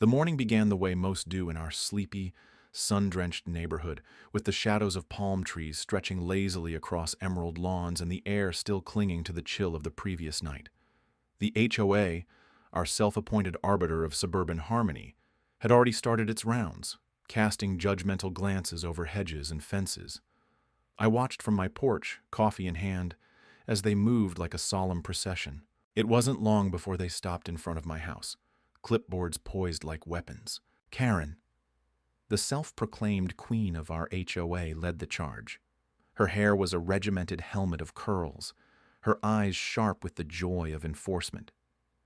The morning began the way most do in our sleepy, sun-drenched neighborhood, with the shadows of palm trees stretching lazily across emerald lawns and the air still clinging to the chill of the previous night. The HOA, our self-appointed arbiter of suburban harmony, had already started its rounds, casting judgmental glances over hedges and fences. I watched from my porch, coffee in hand, as they moved like a solemn procession. It wasn't long before they stopped in front of my house, clipboards poised like weapons. Karen, the self-proclaimed queen of our HOA, led the charge. Her hair was a regimented helmet of curls, her eyes sharp with the joy of enforcement.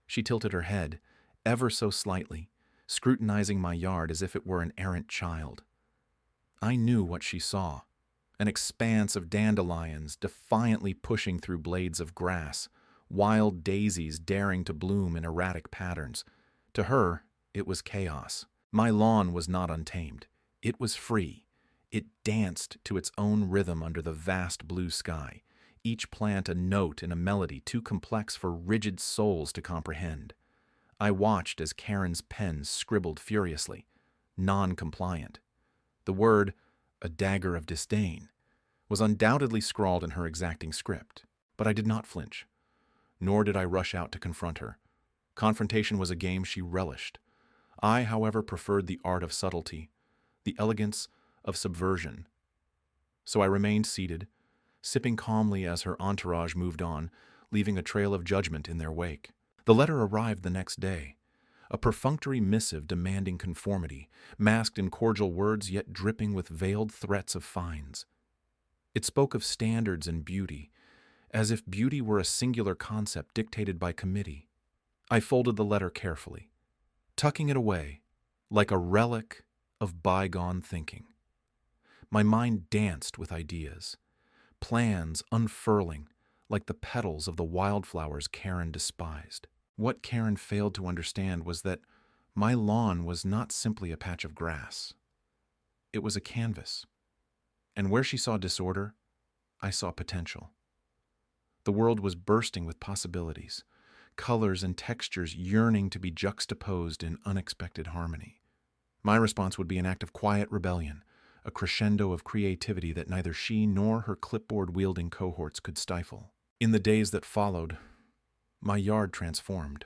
She tilted her head, ever so slightly, scrutinizing my yard as if it were an errant child. I knew what she saw, an expanse of dandelions defiantly pushing through blades of grass, wild daisies daring to bloom in erratic patterns. To her, it was chaos. My lawn was not untamed. It was free. It danced to its own rhythm under the vast blue sky, each plant a note in a melody too complex for rigid souls to comprehend. I watched as Karen's pen scribbled furiously, "Non-compliant." The word, a dagger of disdain, was undoubtedly scrawled in her exacting script, but I did not flinch, nor did I rush out to confront her. Confrontation was a game she relished. I, however, preferred the art of subtlety, the elegance of subversion. So I remained seated, sipping calmly as her entourage moved on, leaving a trail of judgment in their wake. The letter arrived the next day, a perfunctory missive demanding conformity, masked in cordial words yet dripping with veiled threats of fines. It spoke of standards and beauty, as if beauty were a singular concept dictated by committee. I folded the letter carefully, tucking it away like a relic of bygone thinking. My mind danced with ideas, plans unfurling like the petals of the wildflowers Karen despised. What Karen failed to understand was that my lawn was not simply a patch of grass. It was a canvas, and where she saw disorder, I saw potential. The world was bursting with possibilities, colors and textures yearning to be juxtaposed in unexpected harmony. My response would be an act of quiet rebellion, a crescendo of creativity that neither she nor her clipboard-wielding cohorts could stifle. In the days that followed, my yard transformed.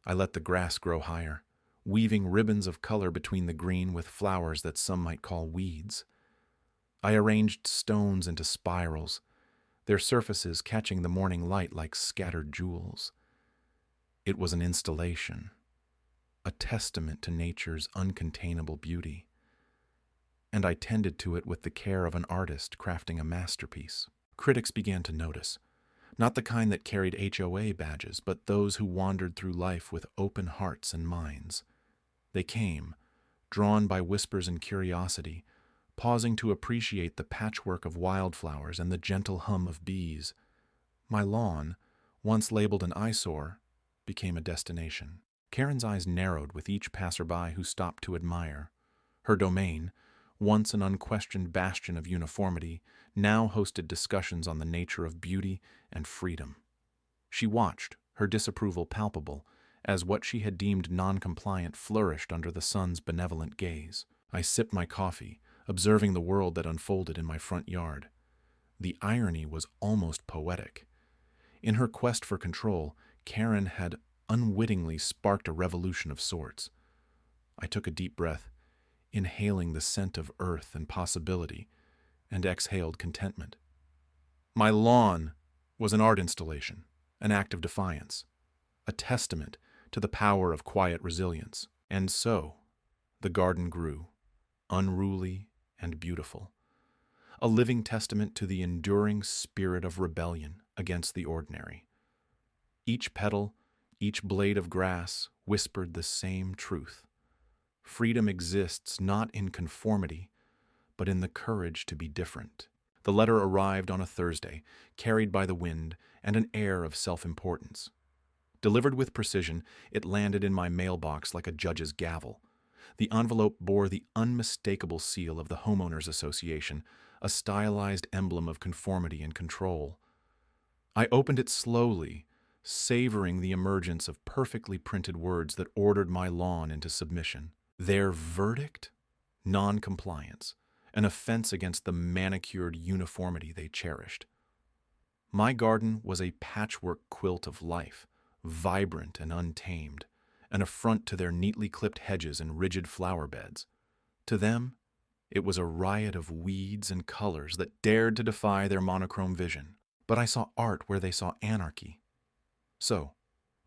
I let the grass grow higher, weaving ribbons of color between the green with flowers that some might call weeds. I arranged stones into spirals, their surfaces catching the morning light like scattered jewels. It was an installation, a testament to nature's uncontainable beauty, and I tended to it with the care of an artist crafting a masterpiece. Critics began to notice, not the kind that carried HOA badges, but those who wandered through life with open hearts and minds. They came, drawn by whispers and curiosity, pausing to appreciate the patchwork of wildflowers and the gentle hum of bees. My lawn, once labeled an eyesore, became a destination. Karen's eyes narrowed with each passerby who stopped to admire. Her domain, once an unquestioned bastion of uniformity, now hosted discussions on the nature of beauty and freedom. She watched, her disapproval palpable, as what she had deemed non-compliant flourished under the sun's benevolent gaze. I sipped my coffee, observing the world that unfolded in my front yard. The irony was almost poetic. In her quest for control, Karen had unwittingly sparked a revolution of sorts. I took a deep breath, inhaling the scent of earth and possibility, and exhaled contentment. My lawn was an art installation, an act of defiance, a testament to the power of quiet resilience. And so, the garden grew, unruly and beautiful, a living testament to the enduring spirit of rebellion against the ordinary. Each petal, each blade of grass whispered the same truth. Freedom exists not in conformity, but in the courage to be different. The letter arrived on a Thursday, carried by the wind and an air of self-importance. Delivered with precision, it landed in my mailbox like a judge's gavel. The envelope bore the unmistakable seal of the Homeowners Association, a stylized emblem of conformity and control. I opened it slowly, savoring the emergence of perfectly printed words that ordered my lawn into submission. Their verdict? Noncompliance, an offense against the manicured uniformity they cherished. My garden was a patchwork quilt of life, vibrant and untamed, an affront to their neatly clipped hedges and rigid flower beds. To them, it was a riot of weeds and colors that dared to defy their monochrome vision. But I saw art where they saw anarchy. So,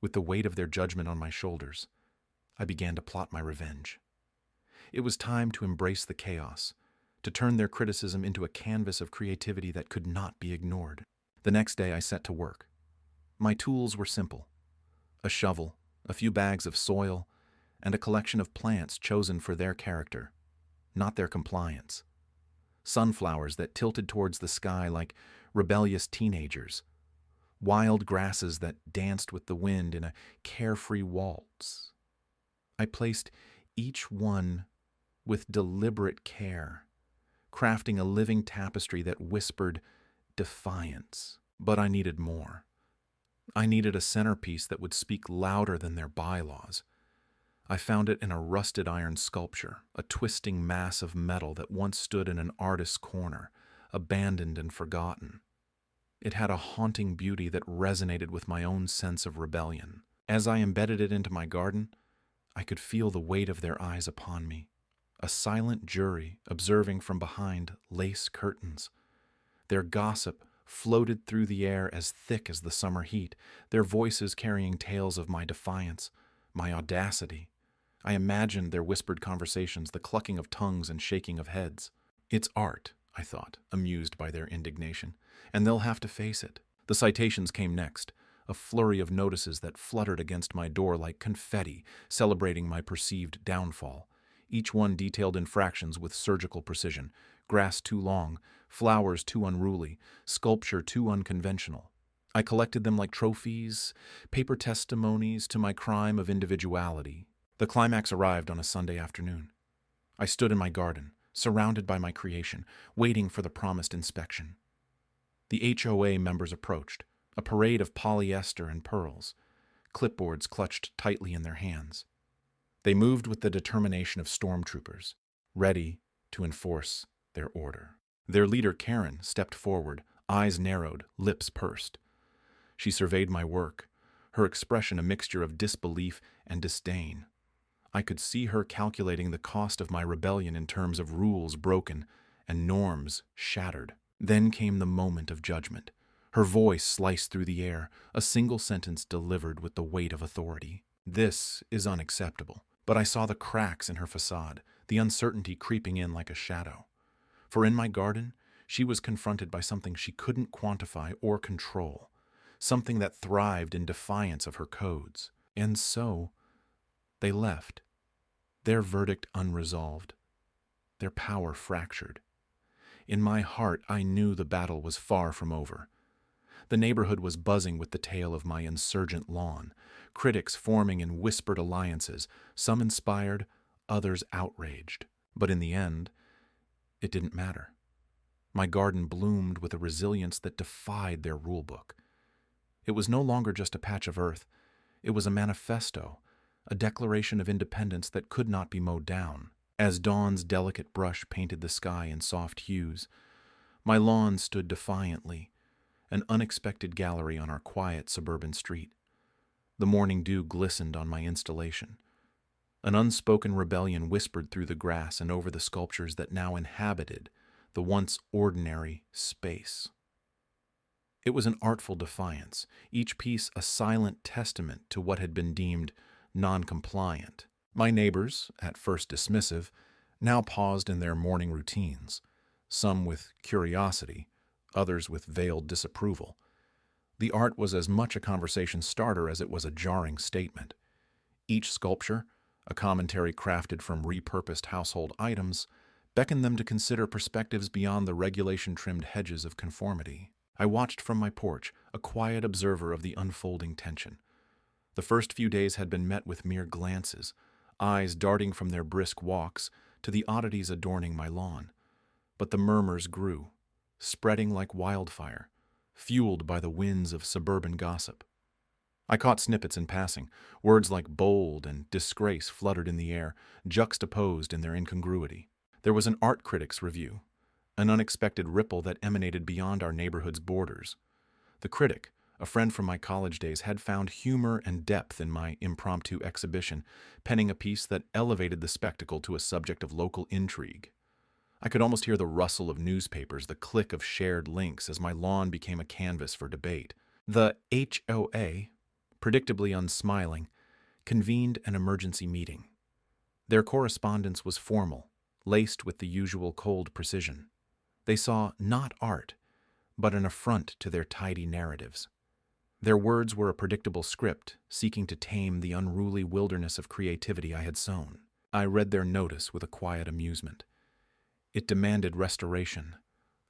with the weight of their judgment on my shoulders, I began to plot my revenge. It was time to embrace the chaos, to turn their criticism into a canvas of creativity that could not be ignored. The next day I set to work. My tools were simple: a shovel, a few bags of soil, and a collection of plants chosen for their character, not their compliance. Sunflowers that tilted towards the sky like rebellious teenagers, wild grasses that danced with the wind in a carefree waltz. I placed each one with deliberate care, crafting a living tapestry that whispered defiance. But I needed more. I needed a centerpiece that would speak louder than their bylaws. I found it in a rusted iron sculpture, a twisting mass of metal that once stood in an artist's corner, abandoned and forgotten. It had a haunting beauty that resonated with my own sense of rebellion. As I embedded it into my garden, I could feel the weight of their eyes upon me, a silent jury observing from behind lace curtains. Their gossip floated through the air as thick as the summer heat, their voices carrying tales of my defiance, my audacity. I imagined their whispered conversations, the clucking of tongues and shaking of heads. It's art, I thought, amused by their indignation, and they'll have to face it. The citations came next, a flurry of notices that fluttered against my door like confetti, celebrating my perceived downfall. Each one detailed infractions with surgical precision: grass too long, flowers too unruly, sculpture too unconventional. I collected them like trophies, paper testimonies to my crime of individuality. The climax arrived on a Sunday afternoon. I stood in my garden, surrounded by my creation, waiting for the promised inspection. The HOA members approached, a parade of polyester and pearls, clipboards clutched tightly in their hands. They moved with the determination of stormtroopers, ready to enforce their order. Their leader, Karen, stepped forward, eyes narrowed, lips pursed. She surveyed my work, her expression a mixture of disbelief and disdain. I could see her calculating the cost of my rebellion in terms of rules broken and norms shattered. Then came the moment of judgment. Her voice sliced through the air, a single sentence delivered with the weight of authority. "This is unacceptable." But I saw the cracks in her facade, the uncertainty creeping in like a shadow. For in my garden, she was confronted by something she couldn't quantify or control, something that thrived in defiance of her codes. And so, they left, their verdict unresolved, their power fractured. In my heart, I knew the battle was far from over. The neighborhood was buzzing with the tale of my insurgent lawn, critics forming in whispered alliances, some inspired, others outraged. But in the end, it didn't matter. My garden bloomed with a resilience that defied their rulebook. It was no longer just a patch of earth. It was a manifesto, a declaration of independence that could not be mowed down. As dawn's delicate brush painted the sky in soft hues, my lawn stood defiantly, an unexpected gallery on our quiet suburban street. The morning dew glistened on my installation. An unspoken rebellion whispered through the grass and over the sculptures that now inhabited the once ordinary space. It was an artful defiance, each piece a silent testament to what had been deemed non-compliant. My neighbors, at first dismissive, now paused in their morning routines, some with curiosity, others with veiled disapproval. The art was as much a conversation starter as it was a jarring statement. Each sculpture, a commentary crafted from repurposed household items, beckoned them to consider perspectives beyond the regulation-trimmed hedges of conformity. I watched from my porch, a quiet observer of the unfolding tension. The first few days had been met with mere glances, eyes darting from their brisk walks to the oddities adorning my lawn. But the murmurs grew, spreading like wildfire, fueled by the winds of suburban gossip. I caught snippets in passing. Words like bold and disgrace fluttered in the air, juxtaposed in their incongruity. There was an art critic's review, an unexpected ripple that emanated beyond our neighborhood's borders. The critic, a friend from my college days, had found humor and depth in my impromptu exhibition, penning a piece that elevated the spectacle to a subject of local intrigue. I could almost hear the rustle of newspapers, the click of shared links as my lawn became a canvas for debate. The HOA, predictably unsmiling, convened an emergency meeting. Their correspondence was formal, laced with the usual cold precision. They saw not art, but an affront to their tidy narratives. Their words were a predictable script, seeking to tame the unruly wilderness of creativity I had sown. I read their notice with a quiet amusement. It demanded restoration,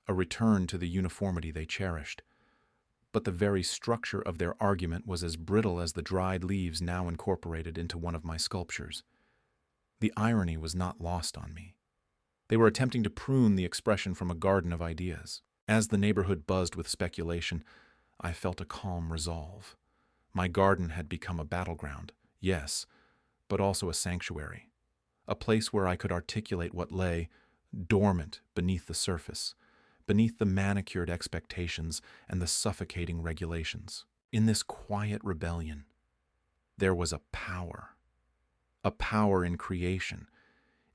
a return to the uniformity they cherished. But the very structure of their argument was as brittle as the dried leaves now incorporated into one of my sculptures. The irony was not lost on me. They were attempting to prune the expression from a garden of ideas. As the neighborhood buzzed with speculation, I felt a calm resolve. My garden had become a battleground, yes, but also a sanctuary, a place where I could articulate what lay dormant beneath the surface, beneath the manicured expectations and the suffocating regulations. In this quiet rebellion, there was a power in creation,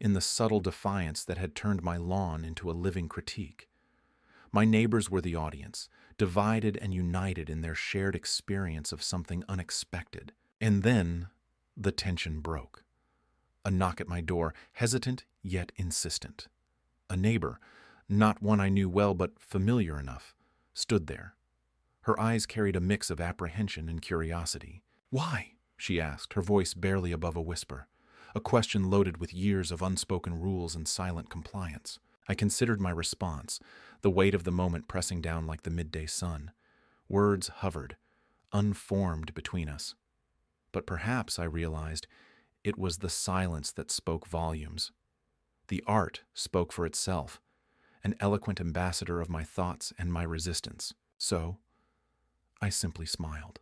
in the subtle defiance that had turned my lawn into a living critique. My neighbors were the audience, divided and united in their shared experience of something unexpected. And then the tension broke. A knock at my door, hesitant yet insistent. A neighbor, not one I knew well but familiar enough, stood there. Her eyes carried a mix of apprehension and curiosity. "Why?" she asked, her voice barely above a whisper, a question loaded with years of unspoken rules and silent compliance. I considered my response, the weight of the moment pressing down like the midday sun. Words hovered, unformed between us. But perhaps, I realized, it was the silence that spoke volumes. The art spoke for itself, an eloquent ambassador of my thoughts and my resistance. So, I simply smiled.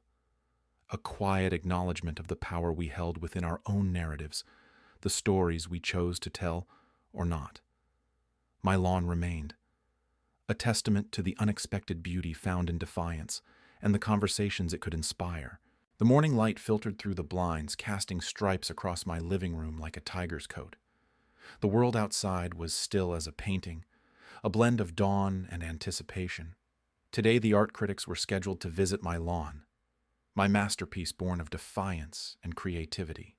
A quiet acknowledgement of the power we held within our own narratives, the stories we chose to tell or not. My lawn remained, a testament to the unexpected beauty found in defiance and the conversations it could inspire. The morning light filtered through the blinds, casting stripes across my living room like a tiger's coat. The world outside was still as a painting, a blend of dawn and anticipation. Today the art critics were scheduled to visit my lawn, my masterpiece born of defiance and creativity.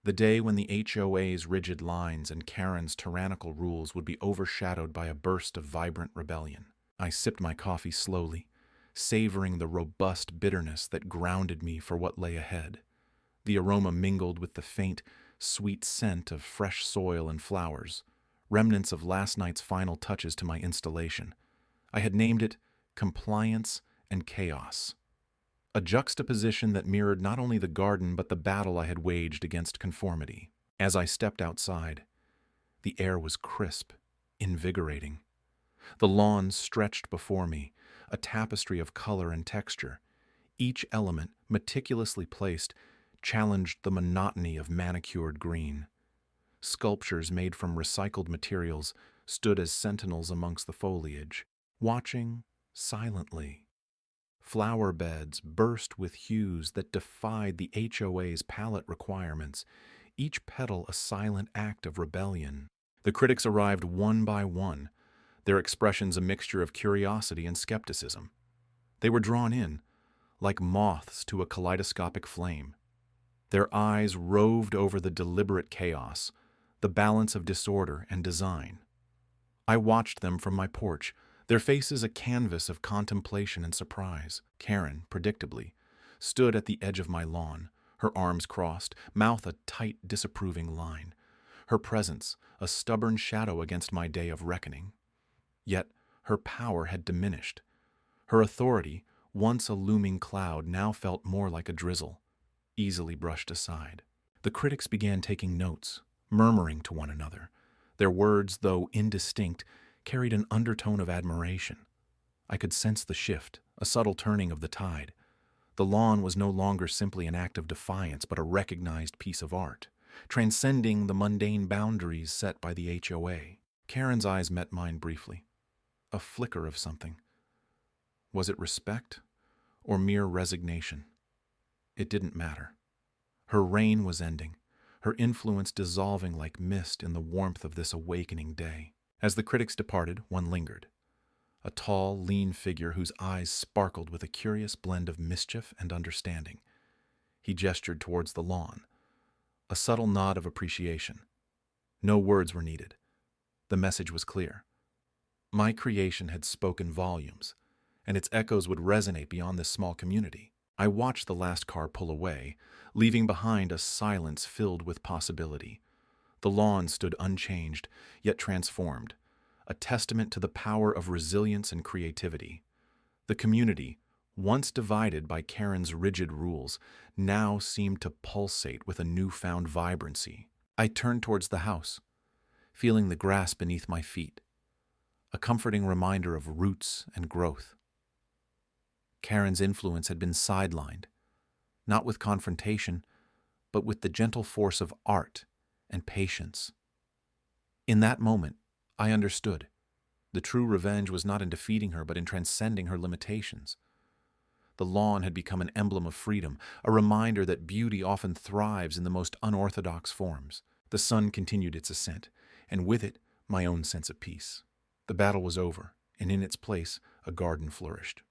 The day when the HOA's rigid lines and Karen's tyrannical rules would be overshadowed by a burst of vibrant rebellion. I sipped my coffee slowly, savoring the robust bitterness that grounded me for what lay ahead. The aroma mingled with the faint, sweet scent of fresh soil and flowers, remnants of last night's final touches to my installation. I had named it Compliance and Chaos, a juxtaposition that mirrored not only the garden but the battle I had waged against conformity. As I stepped outside, the air was crisp, invigorating. The lawn stretched before me, a tapestry of color and texture. Each element, meticulously placed, challenged the monotony of manicured green. Sculptures made from recycled materials stood as sentinels amongst the foliage, watching silently. Flower beds burst with hues that defied the HOA's palette requirements, each petal a silent act of rebellion. The critics arrived one by one, their expressions a mixture of curiosity and skepticism. They were drawn in, like moths to a kaleidoscopic flame. Their eyes roved over the deliberate chaos, the balance of disorder and design. I watched them from my porch, their faces a canvas of contemplation and surprise. Karen, predictably, stood at the edge of my lawn, her arms crossed, mouth a tight, disapproving line. Her presence, a stubborn shadow against my day of reckoning. Yet her power had diminished. Her authority, once a looming cloud, now felt more like a drizzle, easily brushed aside. The critics began taking notes, murmuring to one another. Their words, though indistinct, carried an undertone of admiration. I could sense the shift, a subtle turning of the tide. The lawn was no longer simply an act of defiance, but a recognized piece of art, transcending the mundane boundaries set by the HOA. Karen's eyes met mine briefly. A flicker of something. Was it respect or mere resignation? It didn't matter. Her reign was ending, her influence dissolving like mist in the warmth of this awakening day. As the critics departed, one lingered. A tall, lean figure whose eyes sparkled with a curious blend of mischief and understanding. He gestured towards the lawn, a subtle nod of appreciation. No words were needed. The message was clear. My creation had spoken volumes, and its echoes would resonate beyond this small community. I watched the last car pull away, leaving behind a silence filled with possibility. The lawn stood unchanged, yet transformed, a testament to the power of resilience and creativity. The community, once divided by Karen's rigid rules, now seemed to pulsate with a newfound vibrancy. I turned towards the house, feeling the grass beneath my feet, a comforting reminder of roots and growth. Karen's influence had been sidelined, not with confrontation, but with the gentle force of art and patience. In that moment, I understood. The true revenge was not in defeating her, but in transcending her limitations. The lawn had become an emblem of freedom, a reminder that beauty often thrives in the most unorthodox forms. The sun continued its ascent, and with it, my own sense of peace. The battle was over, and in its place, a garden flourished.